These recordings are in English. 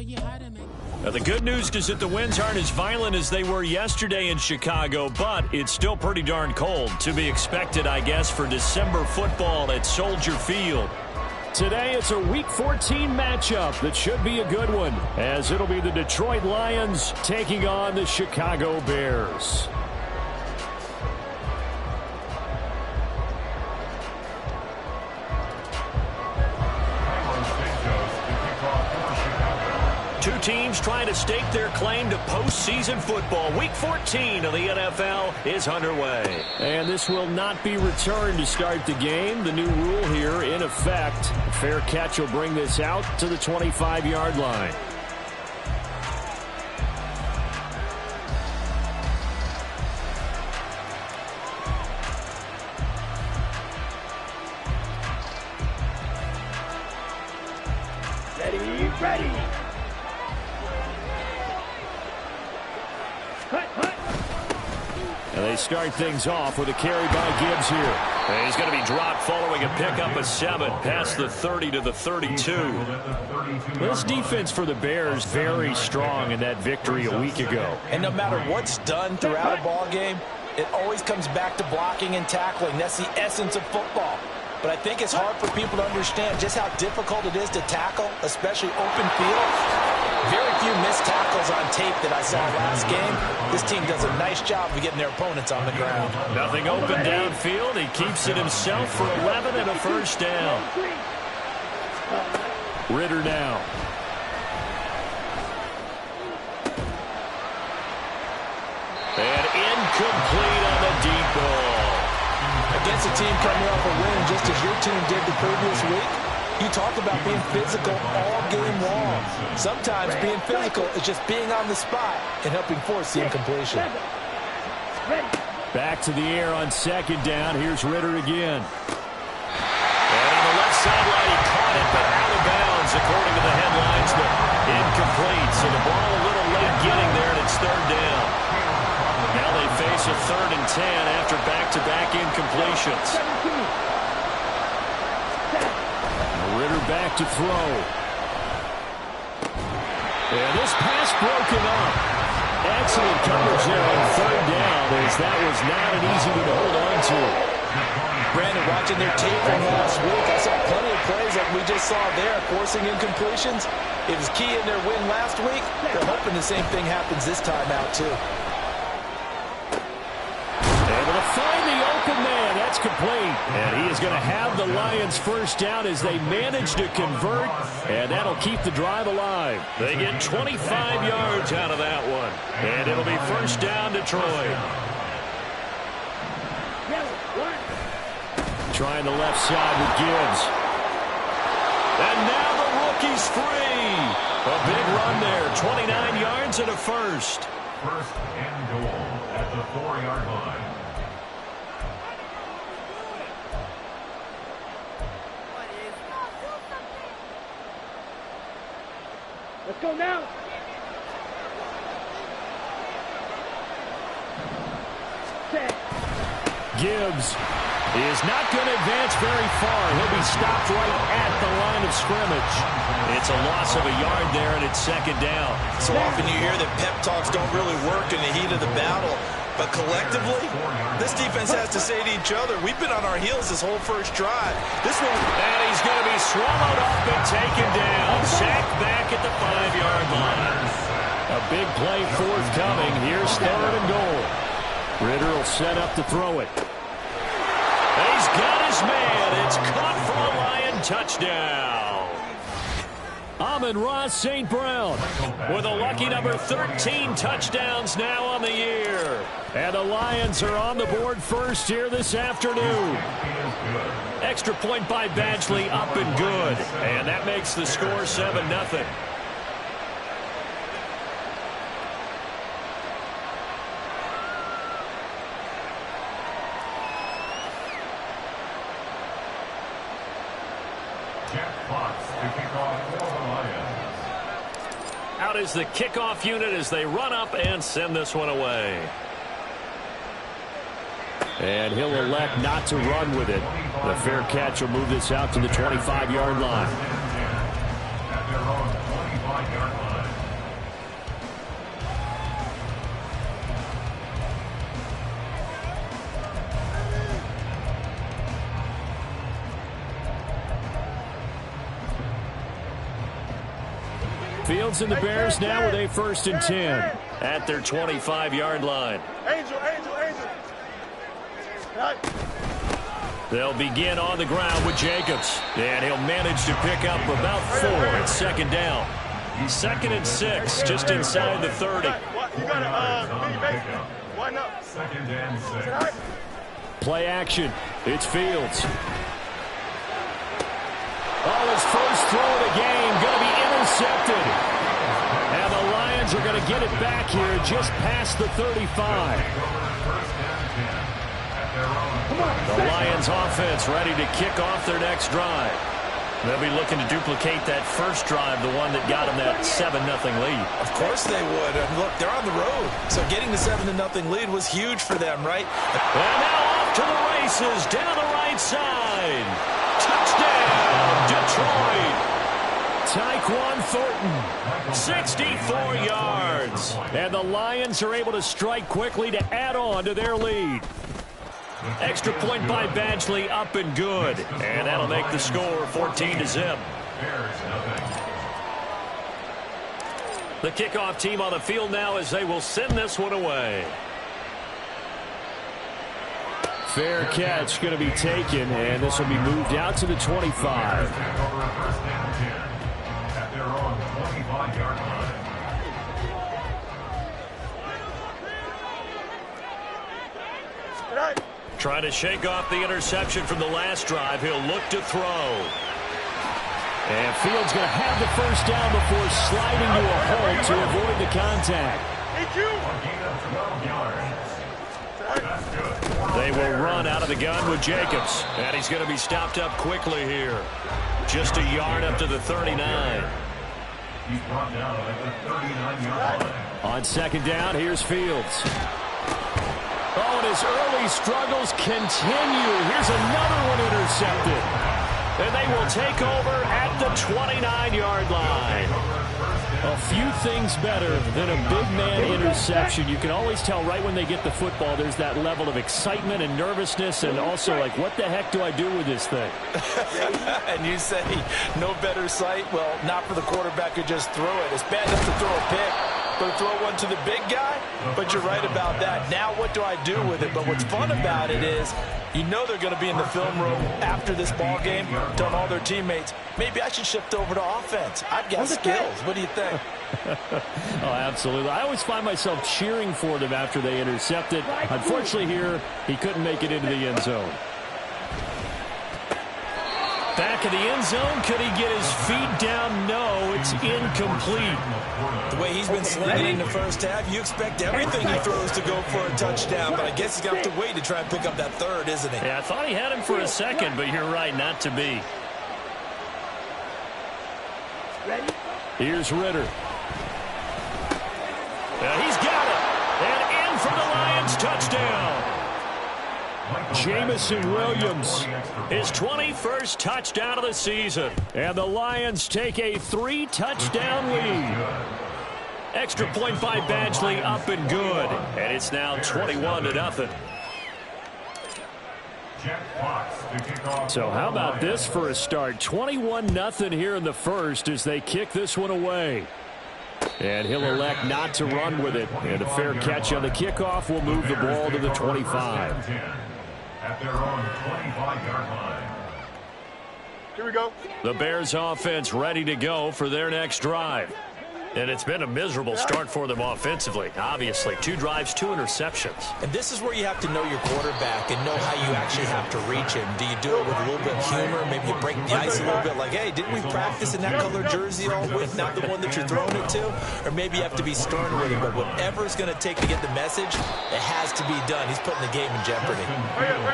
Now, the good news is that the winds aren't as violent as they were yesterday in Chicago, but it's still pretty darn cold. To be expected, I guess, for December football at Soldier Field. Today, it's a Week 14 matchup that should be a good one, as it'll be the Detroit Lions taking on the Chicago Bears. Two teams trying to stake their claim to postseason football. Week 14 of the NFL is underway. And this will not be returned to start the game. The new rule here in effect. A fair catch will bring this out to the 25-yard line. Ready. And they start things off with a carry by Gibbs here. And he's going to be dropped following a pickup of 7 past the 30 to the 32. This defense for the Bears very strong in that victory a week ago. And no matter what's done throughout a ball game, it always comes back to blocking and tackling. That's the essence of football. But I think it's hard for people to understand just how difficult it is to tackle, especially open field. Very few missed tackles on tape that I saw last game. This team does a nice job of getting their opponents on the ground. Nothing open downfield. He keeps it himself for 11 and a first down. Ridder now. And incomplete on the deep ball. Against a team coming off a win just as your team did the previous week, you talk about being physical all game long. Sometimes being physical is just being on the spot and helping force the incompletion. Back to the air on second down. Here's Ridder again. And on the left sideline, he caught it, but out of bounds, according to the headlines. But incomplete, so the ball a little late getting there, and it's third down. Now they face a 3rd and 10 after back-to-back incompletions. Ridder back to throw. And this pass broken up. Excellent coverage there on 3rd down, as that was not an easy one to hold on to. Brandon, watching their tape from last week, I saw plenty of plays like we just saw there, forcing incompletions. It was key in their win last week. They're hoping the same thing happens this time out, too. Able to find the open man. That's complete. And he is going to have the Lions first down as they manage to convert. And that'll keep the drive alive. They get 25 yards out of that one. And it'll be first down Detroit. Trying the left side with Gibbs. And now the rookie's free. A big run there. 29 yards and a first. First and goal at the 4-yard line. Let's go now. Gibbs is not going to advance very far. He'll be stopped right at the line of scrimmage. It's a loss of a yard there, and it's second down. So often you hear that pep talks don't really work in the heat of the battle. But collectively, this defense has to say to each other, we've been on our heels this whole first drive. This one, and he's going to be swallowed up and taken down. Sacked back at the 5-yard line. A big play forthcoming. Here's 3rd and goal. Ridder will set up to throw it. And he's got his man. It's caught for a Lion touchdown. Amon-Ra St. Brown with a lucky number 13 touchdowns now on the year. And the Lions are on the board first here this afternoon. Extra point by Badgley, up and good. And that makes the score 7-0. Out is the kickoff unit as they run up and send this one away. And he'll elect not to run with it. The fair catch will move this out to the 25-yard line. Fields and the Bears now with a 1st and 10 at their 25-yard line. Angel. They'll begin on the ground with Jacobs, and he'll manage to pick up about 4 at 2nd down. 2nd and 6, just inside the 30. You gotta line up. 2nd and 6. Play action. It's Fields. Oh, his first throw of the game going to be intercepted. And the Lions are going to get it back here just past the 35. The Lions offense ready to kick off their next drive. They'll be looking to duplicate that first drive, the one that got them that 7-0 lead. Of course they would. And look, they're on the road. So getting the 7-0 lead was huge for them, right? And now off to the races down the right side. Touchdown, Detroit. Tyquan Thornton, 64 yards. And the Lions are able to strike quickly to add on to their lead. Extra point by Badgley, up and good. And that'll make the score 14-0. The kickoff team on the field now as they will send this one away. Fair catch going to be taken, and this will be moved out to the 25. At their own 25-yard line. Trying to shake off the interception from the last drive. He'll look to throw. And Fields going to have the first down before sliding to a halt to avoid the contact. They will run out of the gun with Jacobs. And he's going to be stopped up quickly here. Just a yard up to the 39. He's brought down at the 39-yard line. On 2nd down, here's Fields. Oh, and his early struggles continue. Here's another one intercepted. And they will take over at the 29-yard line. A few things better than a big man interception. You can always tell right when they get the football, there's that level of excitement and nervousness, and also like, what the heck do I do with this thing? And you say, no better sight? Well, not for the quarterback who just threw it. It's bad enough to throw a pick, but throw one to the big guy? But you're right about that. Now what do I do with it? But what's fun about it is, you know they're going to be in the film room after this ball game, telling all their teammates, maybe I should shift over to offense. I've got skills. What do you think? Oh, absolutely. I always find myself cheering for them after they intercept it. Unfortunately here, he couldn't make it into the end zone. Back of the end zone, could he get his feet down? No, it's incomplete. The way he's been slinging in the first half, you expect everything he throws to go for a touchdown, but I guess he's going to have to wait to try and pick up that third, isn't he? Yeah, I thought he had him for a second, but you're right, not to be. Ready? Here's Ritter. He's got it. And in for the Lions touchdown. Jameson Williams, his 21st touchdown of the season. And the Lions take a 3-touchdown lead. Extra point by Badgley, up and good. And it's now 21-0. So how about this for a start? 21-0 here in the first as they kick this one away. And he'll elect not to run with it. And a fair catch on the kickoff will move the ball to the 25. At their own 25-yard line. Here we go. The Bears offense ready to go for their next drive. And it's been a miserable start for them offensively. Obviously, 2 drives, 2 interceptions. And this is where you have to know your quarterback and know how you actually have to reach him. Do you do it with a little bit of humor? Maybe you break the ice a little bit like, hey, didn't we practice in that color jersey all week, not the one that you're throwing it to? Or maybe you have to be stern with him. But whatever it's going to take to get the message, it has to be done. He's putting the game in jeopardy.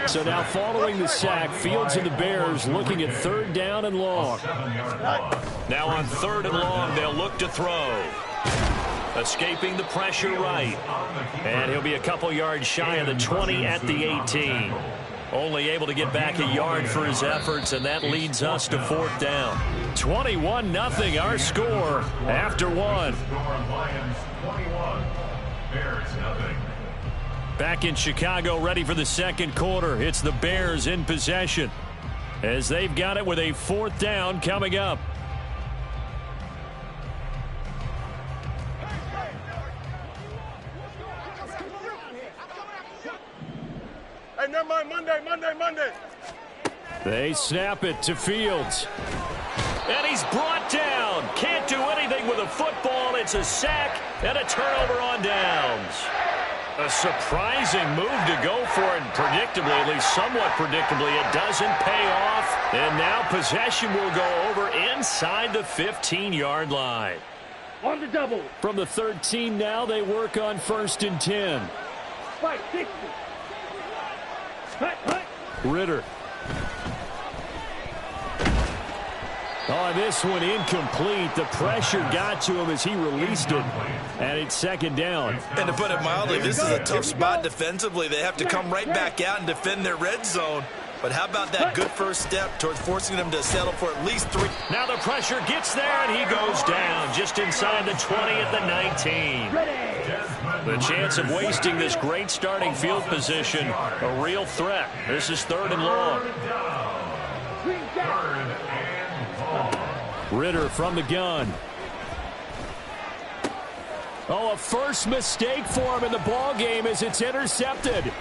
So now following the sack, Fields and the Bears looking at 3rd down and long. Now on 3rd and long, they'll look to throw. Escaping the pressure right. And he'll be a couple yards shy of the 20 at the 18. Only able to get back a yard for his efforts, and that leads us to 4th down. 21-0 our score after 1. Back in Chicago, ready for the second quarter. It's the Bears in possession as they've got it with a 4th down coming up. never mind. Monday. They snap it to Fields. And he's brought down. Can't do anything with a football. It's a sack and a turnover on downs. A surprising move to go for it. Predictably, at least somewhat predictably, it doesn't pay off. And now possession will go over inside the 15-yard line. On the double. From the 13 now, they work on 1st and 10. 5-60. Hut. Ritter. Oh, this one incomplete. The pressure got to him as he released it. And it's 2nd down. And to put it mildly, this is a tough spot defensively. They have to come right back out and defend their red zone. But how about that good first step towards forcing them to settle for at least 3? Now the pressure gets there, and he goes down just inside the 20 at the 19. The chance of wasting this great starting field position, a real threat. This is 3rd and long. Ritter from the gun. Oh, a first mistake for him in the ball game as it's intercepted.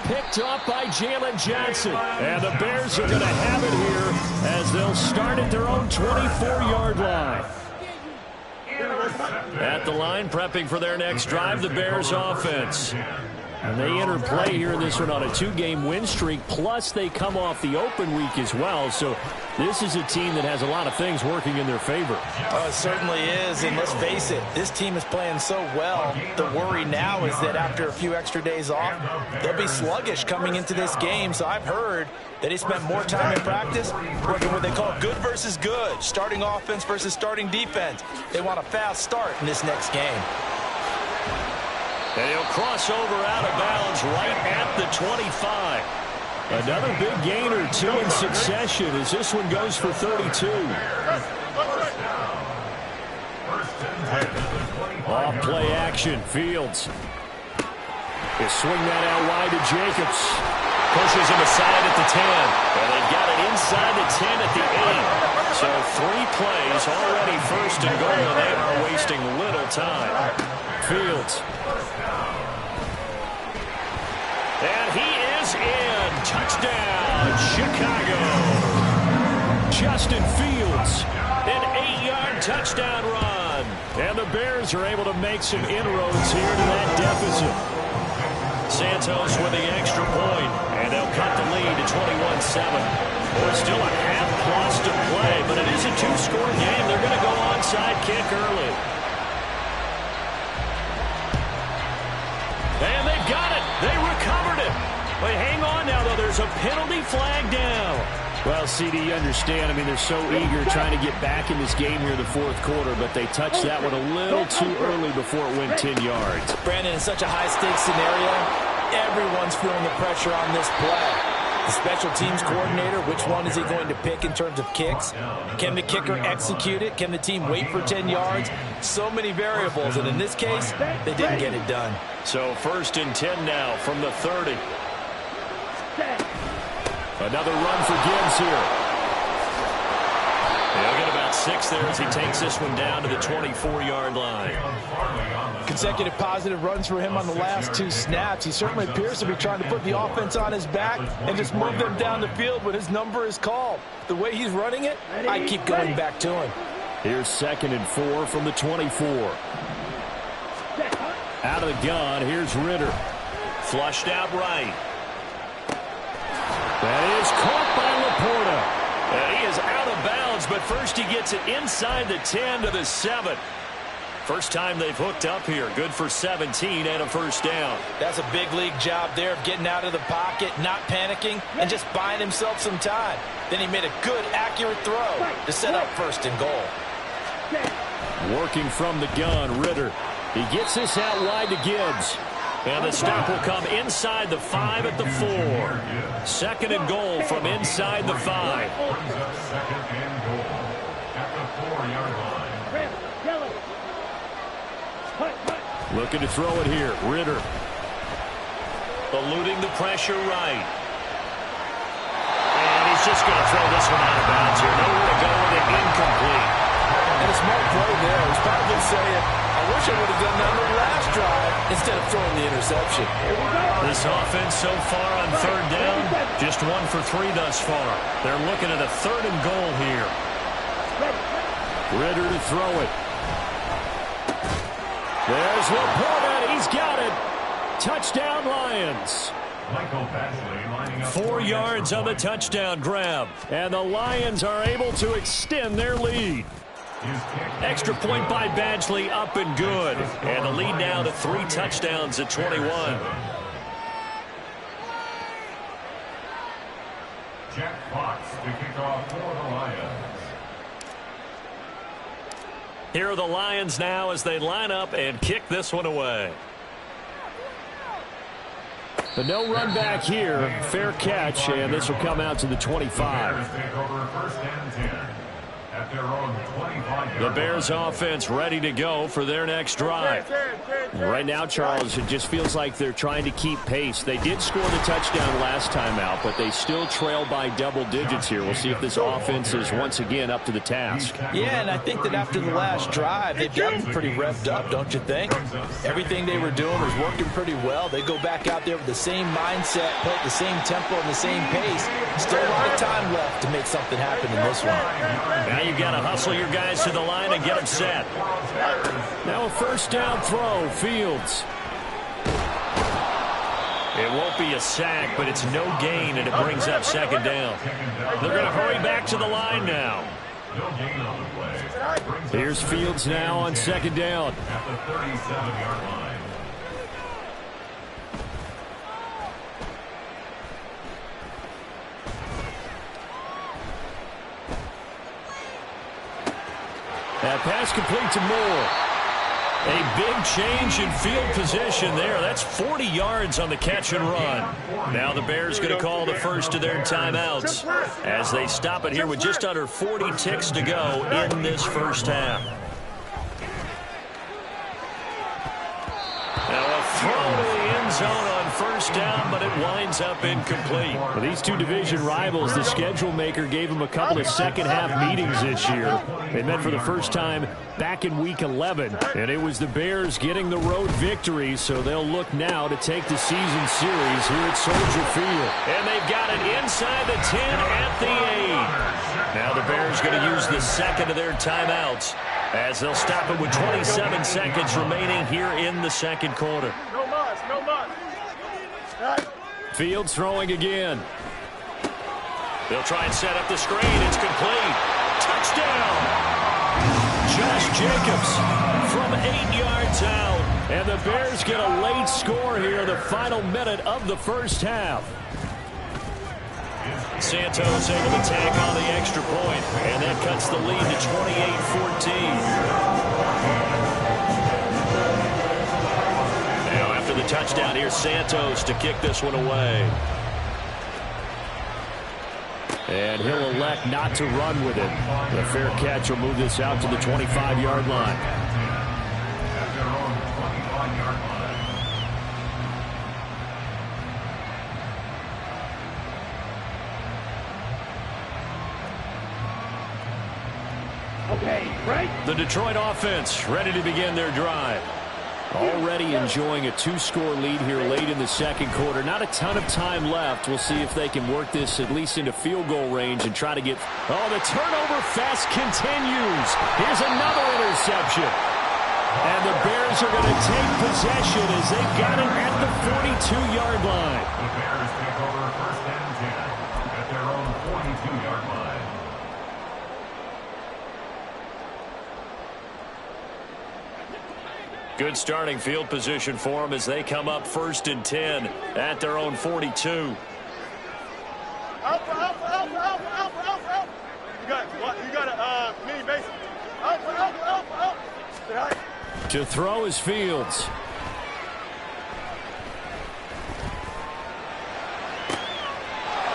Picked up by Jalen Johnson. And the Bears are going to have it here as they'll start at their own 24-yard line. At the line, prepping for their next drive, the Bears offense. And they enter play here in this one on a 2-game win streak, plus they come off the open week as well. So this is a team that has a lot of things working in their favor. Oh, it certainly is, and let's face it, this team is playing so well. The worry now is that after a few extra days off, they'll be sluggish coming into this game. So I've heard that they spent more time in practice working what they call good versus good, starting offense versus starting defense. They want a fast start in this next game. And he'll cross over out of bounds right at the 25. Another big gain or 2 in succession as this one goes for 32. Off play action. Fields. They swing that out wide to Jacobs. Pushes him aside at the 10. And they've got it inside the 10 at the 8. So 3 plays already 1st and goal, and they are wasting little time. Fields. And he is in. Touchdown, Chicago. Justin Fields, an 8-yard touchdown run. And the Bears are able to make some inroads here to that deficit. Santos with the extra point, and they'll cut the lead to 21-7. There's still a half-plus to play, but it is a 2-score game. They're going to go onside kick early. And they've got it. They recovered it. But hang on now, though. There's a penalty flag down. Well, CD, you understand. I mean, they're so eager trying to get back in this game here in the 4th quarter, but they touched that one a little too early before it went 10 yards. Brandon, in such a high-stakes scenario, everyone's feeling the pressure on this play. The special teams coordinator, which one is he going to pick in terms of kicks? Can the kicker execute it? Can the team wait for 10 yards? So many variables, and in this case, they didn't get it done. So 1st and 10 now from the 30. Another run for Gibbs here. He'll get about 6 there as he takes this one down to the 24-yard line. Consecutive positive runs for him on the last 2 snaps. He certainly appears to be trying to put the offense on his back and just move them down the field when his number is called. The way he's running it, I keep going back to him. Here's 2nd and 4 from the 24. Out of the gun, here's Ritter. Flushed out right. That is caught by Laporta. And he is out of bounds, but first he gets it inside the 10 to the 7. First time they've hooked up here. Good for 17 and a 1st down. That's a big league job there of getting out of the pocket, not panicking, and just buying himself some time. Then he made a good, accurate throw to set up 1st and goal. Working from the gun, Ritter. He gets this out wide to Gibbs. And the stop will come inside the 5 at the 4. 2nd and goal from inside the 5. 2nd and goal at the 4-yard line. Looking to throw it here. Ritter. Eluding the pressure right. And he's just going to throw this one out of bounds here. Nowhere to go with it. Incomplete. And a smart play there. He's probably saying, I wish I would have done that on the last drive instead of throwing the interception. This offense so far on third down, just 1 for 3 thus far. They're looking at a 3rd and goal here. Ridder to throw it. There's Laporta. He's got it. Touchdown, Lions. 4 yards on the touchdown grab. And the Lions are able to extend their lead. Extra point by Badgley, up and good. And the lead now to 3 touchdowns at 21. Jack Fox to kick off for the Lions. Here are the Lions now as they line up and kick this one away. The no run back here, fair catch, and this will come out to the 25. The Bears offense ready to go for their next drive. Right now, Charles, it just feels like they're trying to keep pace. They did score the touchdown last time out, but they still trail by double digits here. We'll see if this offense is once again up to the task. Yeah, and I think that after the last drive, they've got them pretty revved up, don't you think? Everything they were doing was working pretty well. They go back out there with the same mindset, play at the same tempo and the same pace. Still a lot of time left to make something happen in this one. Now you've got to hustle your guys to the line and get them set. Now a first down throw, Fields. It won't be a sack, but it's no gain, and it brings up 2nd down. They're going to hurry back to the line now. Here's Fields now on 2nd down. At the 37-yard line. That pass complete to Moore. A big change in field position there. That's 40 yards on the catch and run. Now the Bears going to call the first of their timeouts as they stop it here with just under 40 ticks to go in this first half. Now a throw to the end zone on first down, but it winds up incomplete. For these two division rivals, the schedule maker gave them a couple of second-half meetings this year. They met for the first time back in Week 11, and it was the Bears getting the road victory, so they'll look now to take the season series here at Soldier Field. And they've got it inside the 10 at the 8. Now the Bears going to use the second of their timeouts as they'll stop it with 27 seconds remaining here in the second quarter. No muss, no muss. Fields throwing again. They'll try and set up the screen. It's complete. Touchdown. Josh Jacobs from 8 yards out. And the Bears get a late score here in the final minute of the first half. Santos able to tack on the extra point, and that cuts the lead to 28-14. Now after the touchdown, here's Santos to kick this one away. And he'll elect not to run with it. The fair catch will move this out to the 25-yard line. At their own 25-yard line. Okay, right? The Detroit offense ready to begin their drive. Already enjoying a 2-score lead here late in the second quarter. Not a ton of time left. We'll see if they can work this at least into field goal range and try to get... Oh, the turnover fest continues. Here's another interception. And the Bears are going to take possession as they've got it at the 42-yard line. The Bears take over first and 10 at their own 42-yard line. Good starting field position for them as they come up 1st and 10 at their own 42. Alpha. You got a mini base. Alpha. To throw is Fields.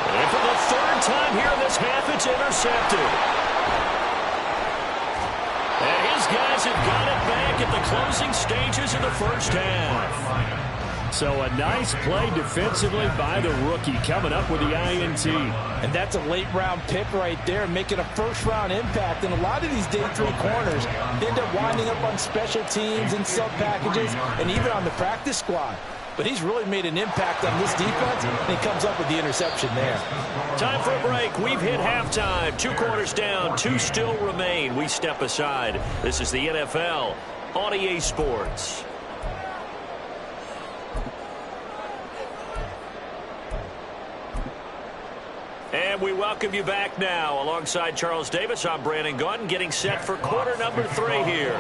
And for the 3rd time here in this half, it's intercepted. And his guys have got it back at the closing stages of the first half. So a nice play defensively by the rookie, coming up with the INT. And that's a late-round pick right there, making a first-round impact. And a lot of these day 3 corners end up winding up on special teams and sub-packages and even on the practice squad. But he's really made an impact on this defense, and he comes up with the interception there. Time for a break. We've hit halftime. 2 quarters down, 2 still remain. We step aside. This is the NFL on EA Sports. And we welcome you back now. Alongside Charles Davis, I'm Brandon Gaudin, getting set for quarter number 3 here.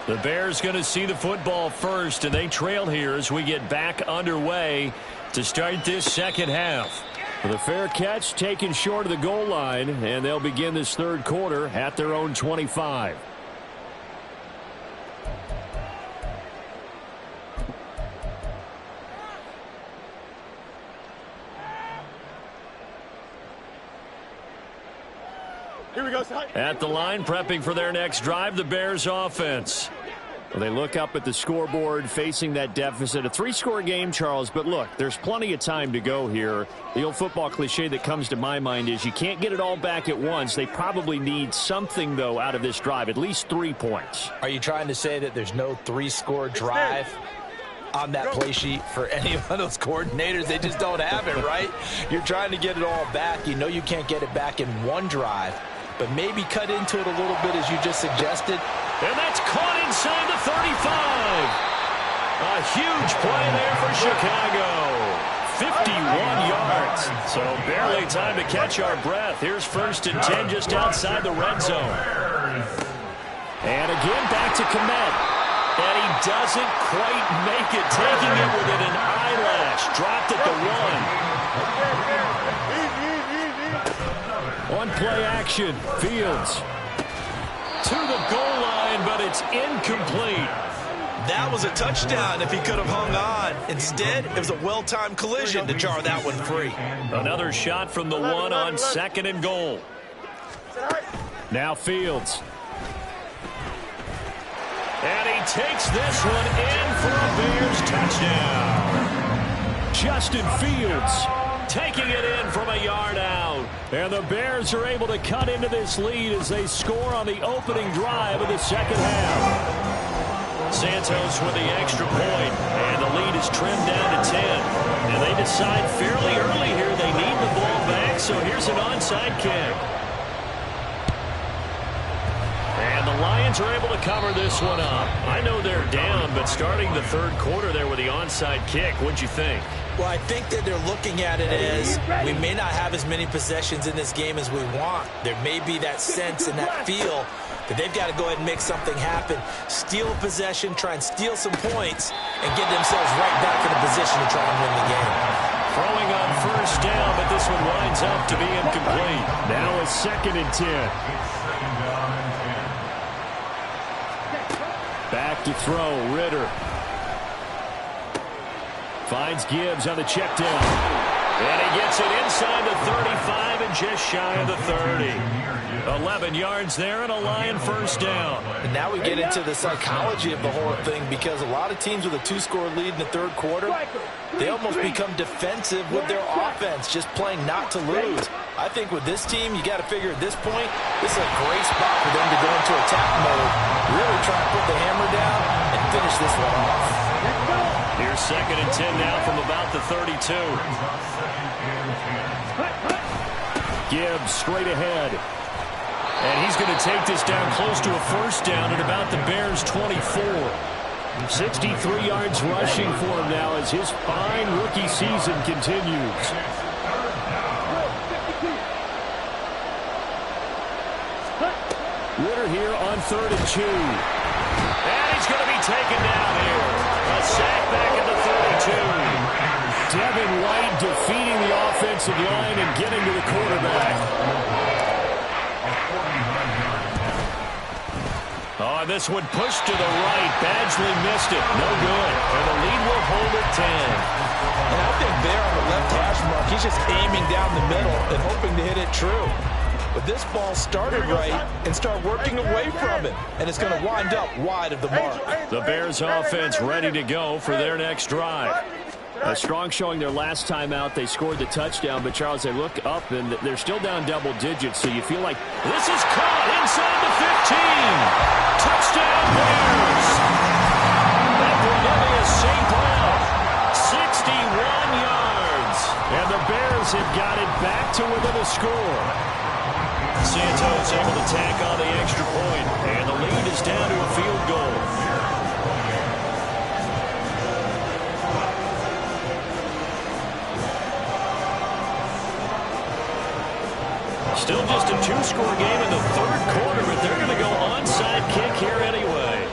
The Bears going to see the football first, and they trail here as we get back underway to start this second half. The fair catch taken short of the goal line, and they'll begin this third quarter at their own 25. Here we go. At the line, prepping for their next drive, the Bears offense. Well, they look up at the scoreboard facing that deficit. A 3-score game, Charles, but look, there's plenty of time to go here. The old football cliche that comes to my mind is you can't get it all back at once. They probably need something, though, out of this drive, at least 3 points. Are you trying to say that there's no 3-score drive on that play sheet for any of those coordinators? They just don't have it, right? You're trying to get it all back. You know you can't get it back in one drive, but maybe cut into it a little bit as you just suggested. And that's caught inside the 35. A huge play there for Chicago. 51 yards. So barely time to catch our breath. Here's 1st and 10 just outside the red zone. And again back to Kmet. And he doesn't quite make it, taking it within an eyelash. Dropped at the 1. On play action, Fields to the goal line, but it's incomplete. That was a touchdown if he could have hung on. Instead, it was a well-timed collision to jar that one free. Another shot from the 1 on 2nd and goal. Now Fields. And he takes this one in for a Bears touchdown. Justin Fields taking it in from a yard out. And the Bears are able to cut into this lead as they score on the opening drive of the second half. Santos with the extra point, and the lead is trimmed down to 10. And they decide fairly early here they need the ball back, so here's an onside kick. And the Lions are able to cover this one up. I know they're down, but starting the third quarter there with the onside kick, what'd you think? Well, I think that they're looking at it as we may not have as many possessions in this game as we want. There may be that sense and that feel that they've got to go ahead and make something happen. Steal a possession, try and steal some points, and get themselves right back in a position to try and win the game. Throwing on 1st down, but this one winds up to be incomplete. Now a 2nd and 10. Back to throw, Ritter. Finds Gibbs on the check down. And he gets it inside the 35 and just shy of the 30. 11 yards there and a Lion 1st down. And now we get into the psychology of the whole thing, because a lot of teams with a 2-score lead in the third quarter, they almost become defensive with their offense, just playing not to lose. I think with this team, you got to figure at this point, this is a great spot for them to go into attack mode, really try to put the hammer down and finish this one off. Here's 2nd and 10 now from about the 32. Gibbs straight ahead. And he's going to take this down close to a 1st down at about the Bears' 24. 63 yards rushing for him now as his fine rookie season continues. Ritter here on 3rd and 2. And he's going to be taken down here. A sack back at the 32. Devin White defeating the offensive line and getting to the quarterback. Oh, this one pushed to the right. Badgley missed it. No good. And the lead will hold at 10. And I think there on the left hash mark, he's just aiming down the middle and hoping to hit it true. But this ball started right and start working away from it, and it's going to wind up wide of the mark. The Bears offense ready to go for their next drive. A strong showing their last time out. They scored the touchdown, but Charles, they look up and they're still down double digits, so you feel like this is caught inside the 15. Touchdown Bears. That Cornelius St. Brown, 61 yards. And the Bears have got it back to within a score. Santos able to tack on the extra point, and the lead is down to a field goal. Still just a two-score game in the third quarter, but they're going to go onside kick here anyway.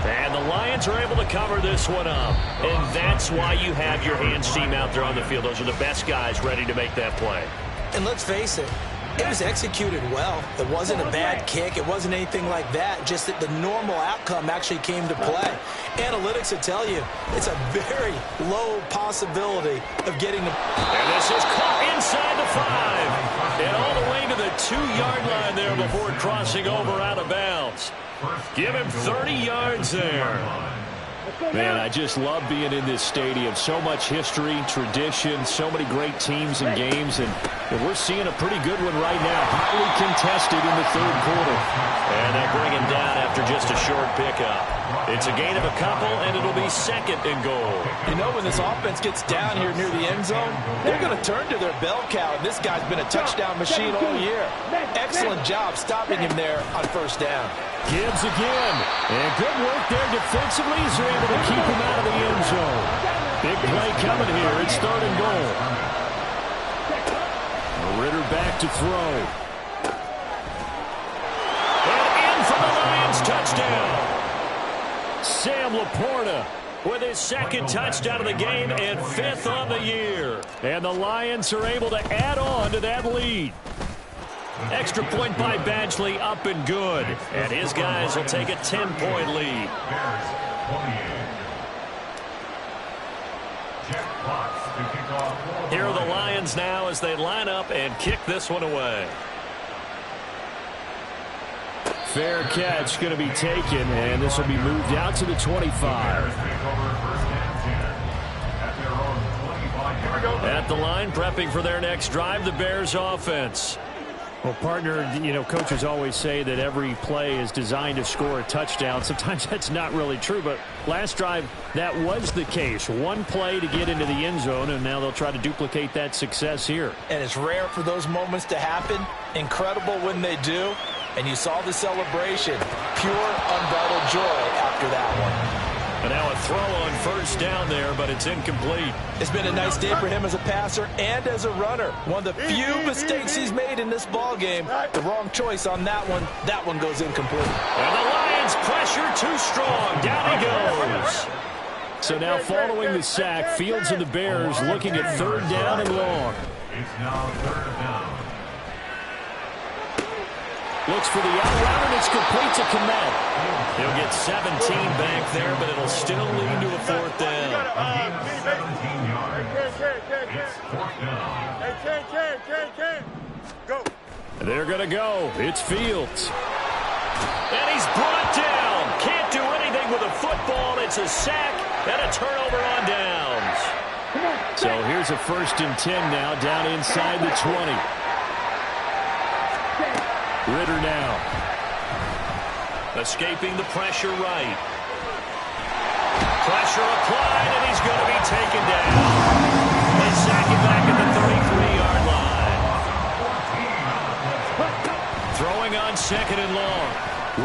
And the Lions are able to cover this one up. And that's why you have your hands team out there on the field. Those are the best guys ready to make that play. And let's face it, it was executed well. It wasn't a bad kick. It wasn't anything like that. Just that the normal outcome actually came to play. Analytics will tell you it's a very low possibility of getting the... And this is caught inside the 5. And all the way to the 2-yard line there before crossing over out of bounds. Give him 30 yards there. Man, I just love being in this stadium. So much history, tradition, so many great teams and games, and we're seeing a pretty good one right now. Highly contested in the third quarter. And they bring him down after just a short pickup. It's a gain of a couple, and it'll be 2nd and goal. You know, when this offense gets down here near the end zone, they're going to turn to their bell cow. And this guy's been a touchdown machine all year. Excellent job stopping him there on first down. Gibbs again. And good work there defensively as they're able to keep him out of the end zone. Big play coming here. It's 3rd and goal. Ritter back to throw. And in for the Lions touchdown. Sam Laporta with his 2nd touchdown of the game and 5th on the year. And the Lions are able to add on to that lead. Extra point by Badgley, up and good. And his guys will take a 10-point lead. Here are the Lions now as they line up and kick this one away. Fair catch going to be taken, and this will be moved out to the 25. At the line, prepping for their next drive, the Bears offense. Well, partner, you know, coaches always say that every play is designed to score a touchdown. Sometimes that's not really true, but last drive, that was the case. One play to get into the end zone, and now they'll try to duplicate that success here. And it's rare for those moments to happen. Incredible when they do. And you saw the celebration. Pure, unbridled joy after that one. And now a throw on first down there, but it's incomplete. It's been a nice day for him as a passer and as a runner. One of the few mistakes he's made in this ball game. The wrong choice on that one. That one goes incomplete. And the Lions pressure too strong. Down he goes. So now following the sack, Fields and the Bears looking at 3rd down and long. It's now 3rd down. Looks for the out route, and it's complete to Kmet. He'll get 17 back there, but it'll still lead to a 4th down. 17 yards. It's 4th down. Go. They're going to go. It's Fields. And he's brought down. Can't do anything with a football. It's a sack and a turnover on downs. So here's a 1st and 10 now, down inside the 20. Ritter now. Escaping the pressure right. Pressure applied, and he's going to be taken down. They sack him back at the 33-yard line. Throwing on 2nd and long.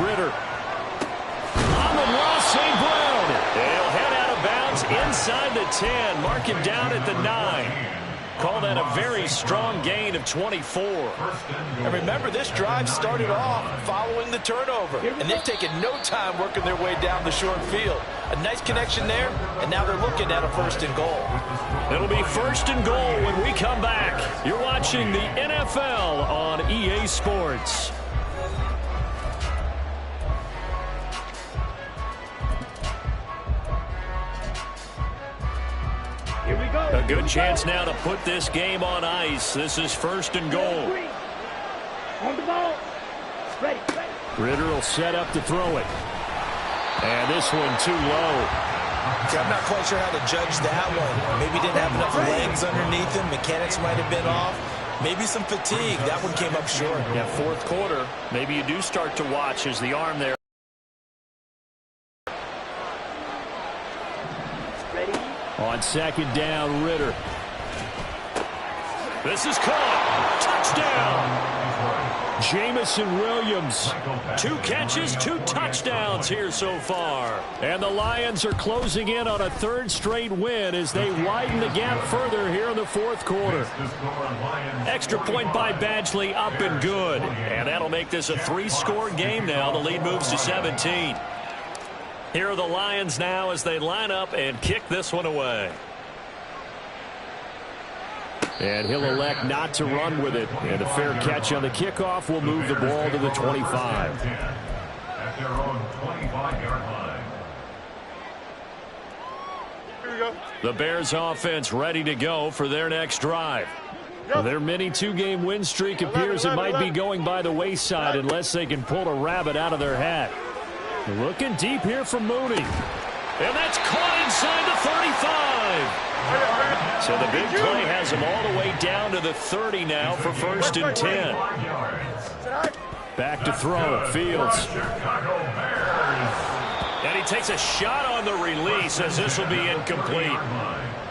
Ritter. Amon-Ra St. Brown. They'll head out of bounds inside the 10. Mark him down at the 9. Call that a very strong gain of 24. And remember, this drive started off following the turnover. And they've taken no time working their way down the short field. A nice connection there, and now they're looking at a 1st and goal. It'll be 1st and goal when we come back. You're watching the NFL on EA Sports. Here we go. A good chance now to put this game on ice. This is 1st and goal. On the ball. Ready. Ritter will set up to throw it. And this one too low. Okay, I'm not quite sure how to judge that one. Maybe didn't have enough legs underneath him. Mechanics might have been off. Maybe some fatigue. That one came up short. Yeah, 4th quarter. Maybe you do start to watch as the arm there. Ready. On 2nd down, Ritter. This is caught. Touchdown. Jamison Williams. 2 catches, 2 touchdowns here so far. And the Lions are closing in on a 3rd straight win as they widen the gap further here in the 4th quarter. Extra point by Badgley, up and good. And that'll make this a 3-score game now. The lead moves to 17. Here are the Lions now as they line up and kick this one away. And he'll elect not to run with it. And a fair catch on the kickoff will move the ball to the 25. At their own 25-yard line. Here we go. The Bears offense ready to go for their next drive. Their mini 2-game win streak appears it might be going by the wayside unless they can pull a rabbit out of their hat. Looking deep here from Mooney. And that's caught inside the 35. So the big play has him all the way down to the 30 now for 1st and 10. Back to throw. Fields. And he takes a shot on the release as this will be incomplete.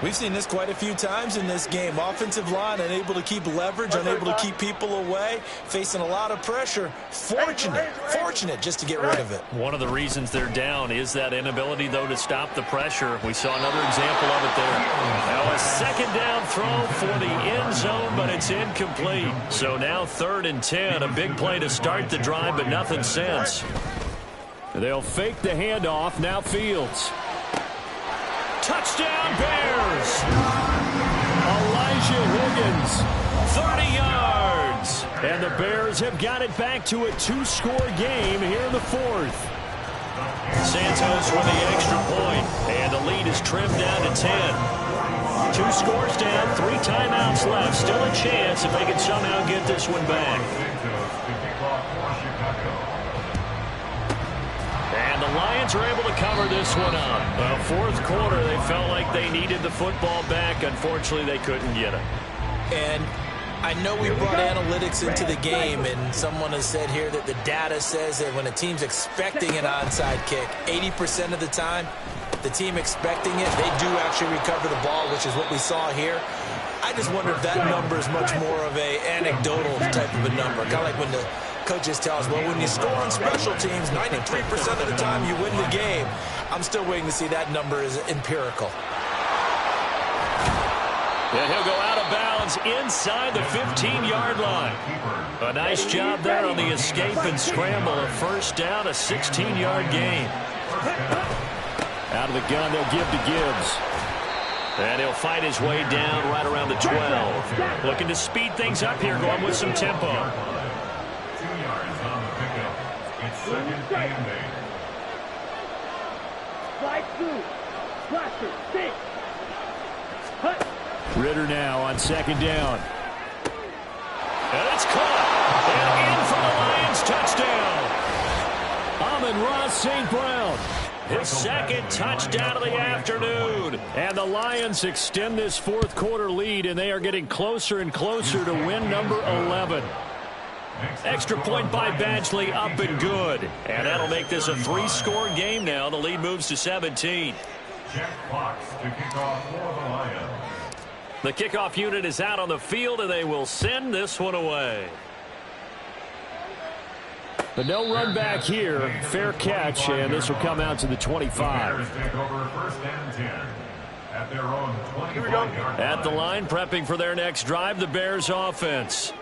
We've seen this quite a few times in this game. Offensive line unable to keep leverage, unable to keep people away, facing a lot of pressure. Fortunate just to get rid of it. One of the reasons they're down is that inability, though, to stop the pressure. We saw another example of it there. Now a 2nd down throw for the end zone, but it's incomplete. So now 3rd and 10, a big play to start the drive, but nothing since. They'll fake the handoff. Now Fields. Touchdown, Bears! Elijah Higgins. 30 yards! And the Bears have got it back to a 2-score game here in the 4th. Santos with the extra point, and the lead is trimmed down to 10. 2 scores down, 3 timeouts left. Still a chance if they can somehow get this one back. And the Lions are able to cover this one up. 4th quarter, they felt like they needed the football back. Unfortunately, they couldn't get it. And I know we brought analytics into the game, and someone has said here that the data says that when a team's expecting an onside kick, 80% of the time, the team expecting it, they do actually recover the ball, which is what we saw here. I just wonder if that number is much more of a anecdotal type of a number. Kind of like when the coaches tell us, well, when you score on special teams, 93% of the time you win the game. I'm still waiting to see that number is empirical. And he'll go out of bounds inside the 15-yard line. A nice job there on the escape and scramble. A 1st down, a 16-yard gain. Out of the gun, they'll give to Gibbs. And he'll fight his way down right around the 12. Looking to speed things up here, going with some tempo. 2 yards on the pickup. It's 2nd and 8. Slide through. Blaster. Stick. Hut. Ritter now on 2nd down. And it's caught. And in for the Lions touchdown. Amon-Ra St. Brown. His 2nd touchdown of the afternoon. And the Lions extend this 4th quarter lead, and they are getting closer and closer to win number 11. Extra point by Badgley, up and good. And that'll make this a 3-score game now. The lead moves to 17. Jack Fox to kick off for the Lions. The kickoff unit is out on the field, and they will send this one away. But no run back here. Fair catch, and this will come out to the 25. Bears take over 1st and 10 at their own 25-yard line. At the line, prepping for their next drive, the Bears offense.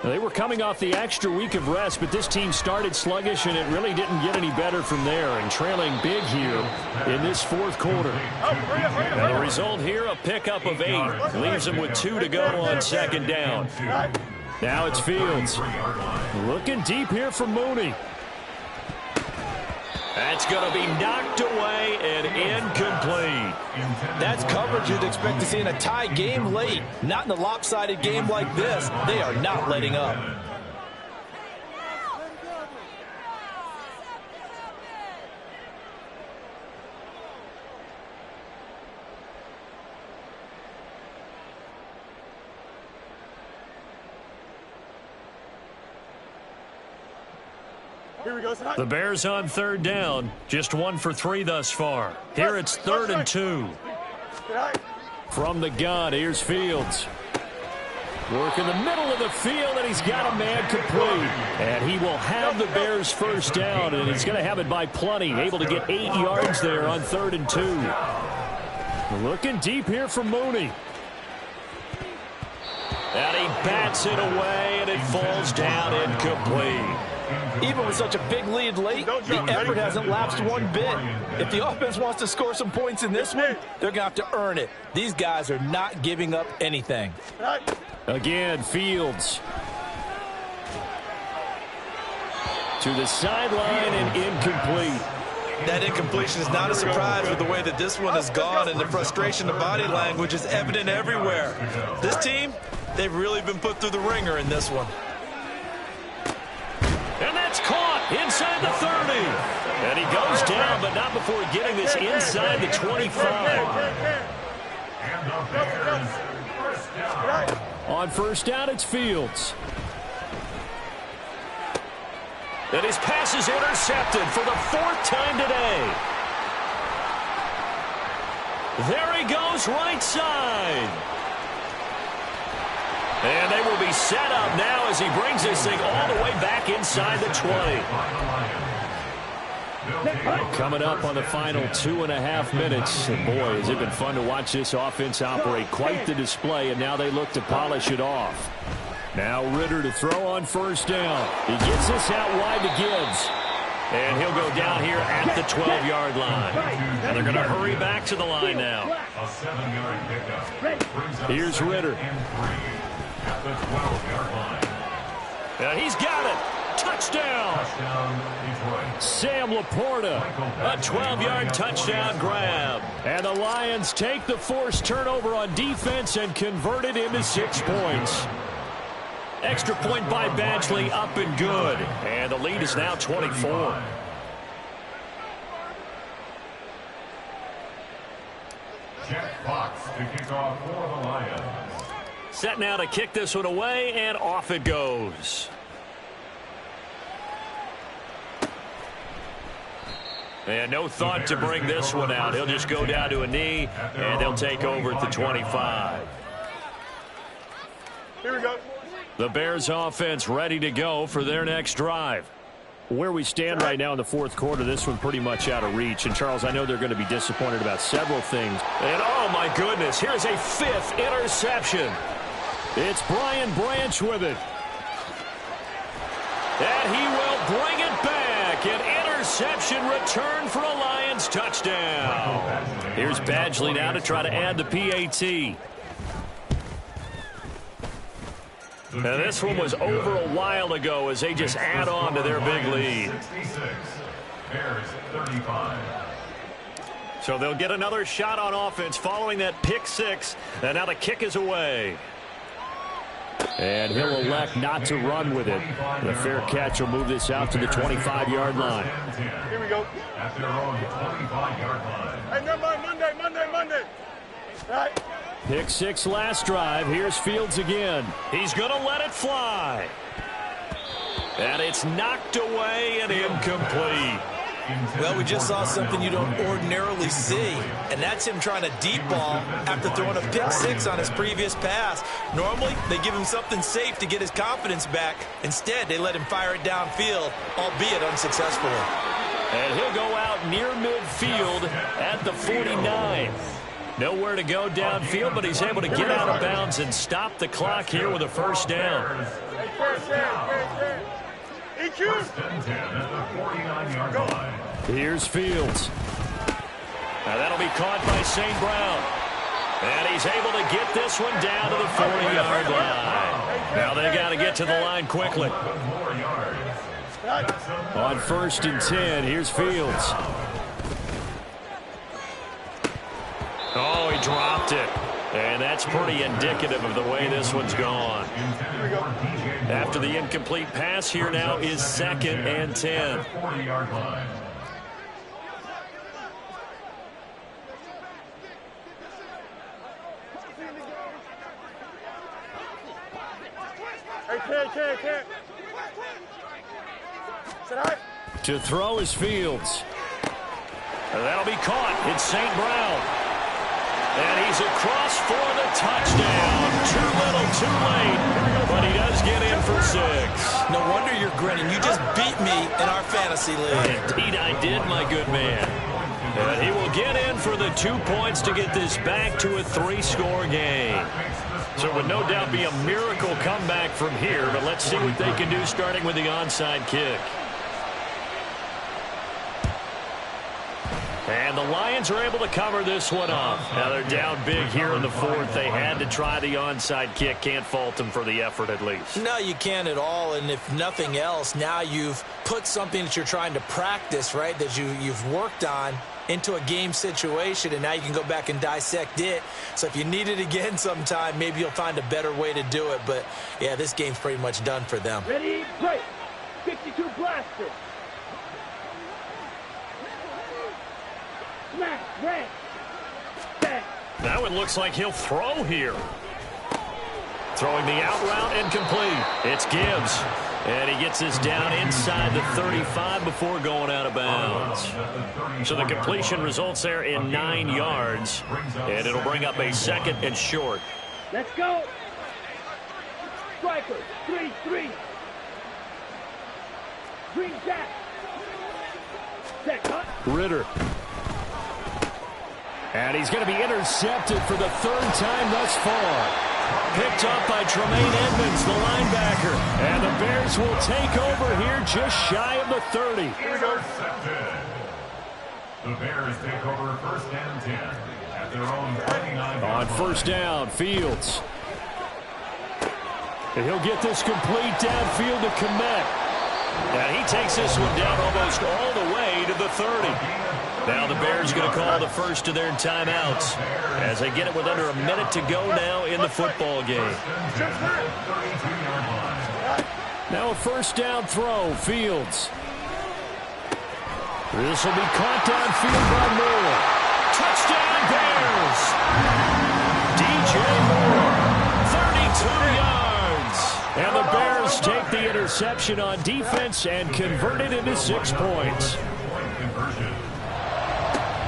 They were coming off the extra week of rest, but this team started sluggish, and it really didn't get any better from there. And trailing big here in this 4th quarter. And the result here, a pickup of 8. Leaves them with 2 to go on 2nd down. Now it's Fields. Looking deep here for Mooney. That's going to be knocked away and incomplete. That's coverage you'd expect to see in a tie game late. Not in a lopsided game like this. They are not letting up. Here we go. The Bears on third down. Just 1 for 3 thus far. Here it's 3rd and 2. From the gun, here's Fields. Work in the middle of the field, and he's got a man complete. And he will have the Bears first down, and he's going to have it by plenty. Able to get 8 yards there on 3rd and 2. Looking deep here for Mooney. And he bats it away, and it falls down incomplete. Even with such a big lead late, the effort hasn't lapsed one bit. If the offense wants to score some points in this one, they're going to have to earn it. These guys are not giving up anything. Again, Fields. To the sideline and incomplete. That incompletion is not a surprise with the way that this one has gone, and the frustration of body language is evident everywhere. This team, they've really been put through the ringer in this one. And that's caught inside the 30. And he goes down, but not before getting this inside the 25. On first down, it's Fields. And his pass is intercepted for the 4th time today. There he goes, right side. And they will be set up now as he brings this thing all the way back inside the 20. Coming up on the final 2.5 minutes. And boy, has it been fun to watch this offense operate. Quite the display, and now they look to polish it off. Now Ritter to throw on first down. He gets this out wide to Gibbs. And he'll go down here at the 12-yard line. And they're going to hurry back to the line now. A 7-yard pickup. Here's Ritter. At the 12-yard line. And he's got it. Touchdown. Touchdown, Detroit. Sam Laporta. A 12-yard touchdown grab. And the Lions take the forced turnover on defense and convert it into 6 points. Extra point by Badgley, up and good. And the lead is now 24. Jack Fox to kick off for the Lions. Set now to kick this one away, and off it goes. And no thought to bring this one out. He'll just go down to a knee, and they'll take over at the 25. Here we go. The Bears offense ready to go for their next drive. Where we stand right now in the 4th quarter, this one pretty much out of reach. And, Charles, I know they're going to be disappointed about several things. And, oh, my goodness, here's a 5th interception. It's Brian Branch with it. And he will bring it back. An interception return for a Lions touchdown. Here's Badgley now to try to add the PAT. And this one was over a while ago as they just add on to their big lead. 66. Bears 35. So they'll get another shot on offense following that pick 6. And now the kick is away. And he'll elect not to run with it. The fair catch will move this out to the 25-yard line. Here we go. At their own 25-yard line. Hey, no, Monday. All right. Pick 6 last drive. Here's Fields again. He's going to let it fly. And it's knocked away and incomplete. Well, we just saw something you don't ordinarily see, and that's him trying to deep ball after throwing a pick 6 on his previous pass. Normally, they give him something safe to get his confidence back. Instead, they let him fire it downfield, albeit unsuccessfully. And he'll go out near midfield at the 49. Nowhere to go downfield, but he's able to get out of bounds and stop the clock here with a first down. First and 10 at the 49-yard line. Here's Fields. Now that'll be caught by St. Brown. And he's able to get this one down to the 40-yard line. Now they got to get to the line quickly. On 1st and 10, here's Fields. Oh, he dropped it. And that's pretty indicative of the way this one's gone. After the incomplete pass, here now is 2nd and 10. 40-yard line. Hey, can't. Sit high. To throw is Fields. And that'll be caught. It's St. Brown. And he's across for the touchdown. Too little, too late. But he does get in for 6. No wonder you're grinning. You just beat me in our fantasy league. Indeed I did, my good man. And he will get in for the 2 points to get this back to a 3-score game. So it would no doubt be a miracle comeback from here, but let's see what they can do starting with the onside kick. And the Lions are able to cover this one up. Now they're down big here in the 4th. They had to try the onside kick. Can't fault them for the effort at least. No, you can't at all. And if nothing else, now you've put something that you're trying to practice, right, that you've worked on into a game situation, and now you can go back and dissect it. So if you need it again sometime, maybe you'll find a better way to do it. But, yeah, this game's pretty much done for them. Ready, break. 52 blaster. Smash, red. Back. Now it looks like he'll throw here. Throwing the out route incomplete. It's Gibbs. And he gets this down inside the 35 before going out of bounds. So the completion results there in 9 yards. And it'll bring up a 2nd and short. Let's go. Striker, 3-3. Green jack. Set, cut. Ritter. And he's going to be intercepted for the 3rd time thus far. Picked up by Tremaine Edmonds, the linebacker. And the Bears will take over here just shy of the 30. Intercepted. The Bears take over 1st and 10 at their own 29. On 1st down, Fields. And he'll get this complete downfield to Kmet. And he takes this one down almost all the way to the 30. Now the Bears going to call the first of their timeouts as they get it with under a minute to go now in the football game. Now a 1st down throw, Fields. This will be caught downfield by Moore. Touchdown Bears! DJ Moore, 32 yards. And the Bears take the interception on defense and convert it into 6 points.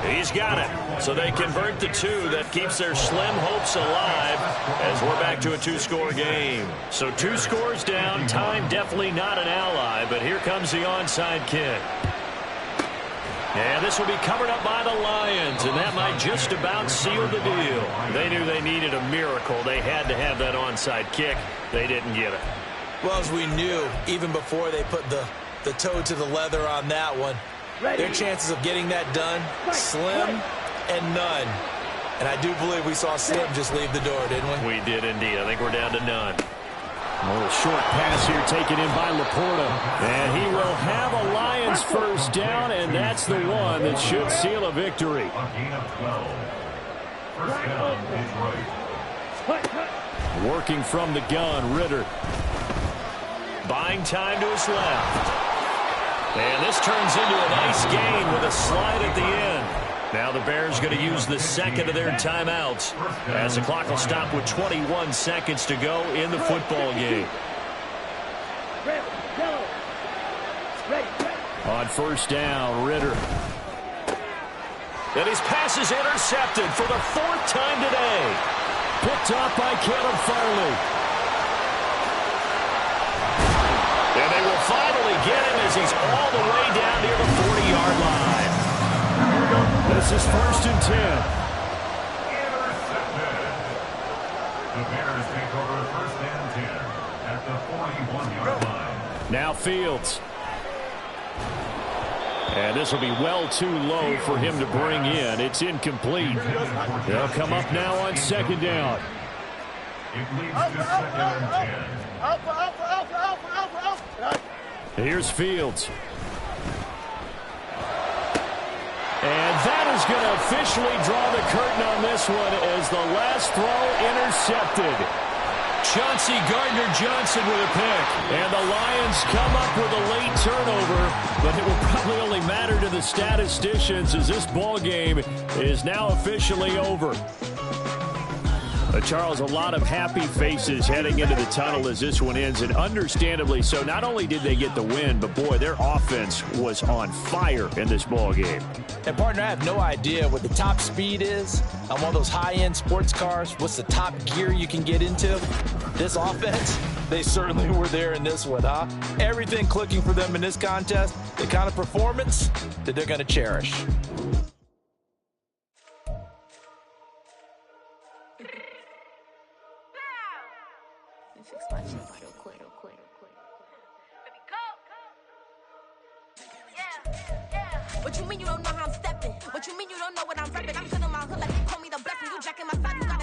He's got it. So they convert the 2. That keeps their slim hopes alive as we're back to a 2-score game. So 2 scores down. Time definitely not an ally, but here comes the onside kick. And this will be covered up by the Lions, and that might just about seal the deal. They knew they needed a miracle. They had to have that onside kick. They didn't get it. Well, as we knew, even before they put the toe to the leather on that one, their chances of getting that done, slim and none. And I do believe we saw Slim just leave the door, didn't we? We did indeed. I think we're down to none. A little short pass here taken in by Laporta. And he will have a Lions 1st down, and that's the one that should seal a victory. A gain of 12. 1st down, Detroit. Working from the gun, Ritter. Buying time to his left. And this turns into a nice gain with a slide at the end. Now the Bears going to use the 2nd of their timeouts as the clock will stop with 21 seconds to go in the football game. On 1st down, Ritter. And his pass is intercepted for the 4th time today. Picked up by Caleb Farley. And they will finally get him as he's all the way down near the 40-yard line. This is 1st and 10. Intercepted. The Bears take over 1st and 10 at the 41-yard line. Now Fields. And this will be well too low for him to bring in. It's incomplete. They'll come up now on 2nd down. It leads to 2nd and 10. Here's Fields. And that is going to officially draw the curtain on this one as the last throw intercepted. Chauncey Gardner-Johnson with a pick. And the Lions come up with a late turnover, but it will probably only matter to the statisticians as this ball game is now officially over. Charles, a lot of happy faces heading into the tunnel as this one ends, and understandably so. Not only did they get the win, but boy, their offense was on fire in this ball game. And partner, I have no idea what the top speed is on one of those high-end sports cars. What's the top gear you can get into? This offense, they certainly were there in this one, huh? Everything clicking for them in this contest, the kind of performance that they're going to cherish. Fix my shit real quick. Baby, go. Yeah. What you mean you don't know how I'm stepping? What you mean you don't know what I'm repping? I'm killing my hood like you call me the blessing. You jacking my side, you got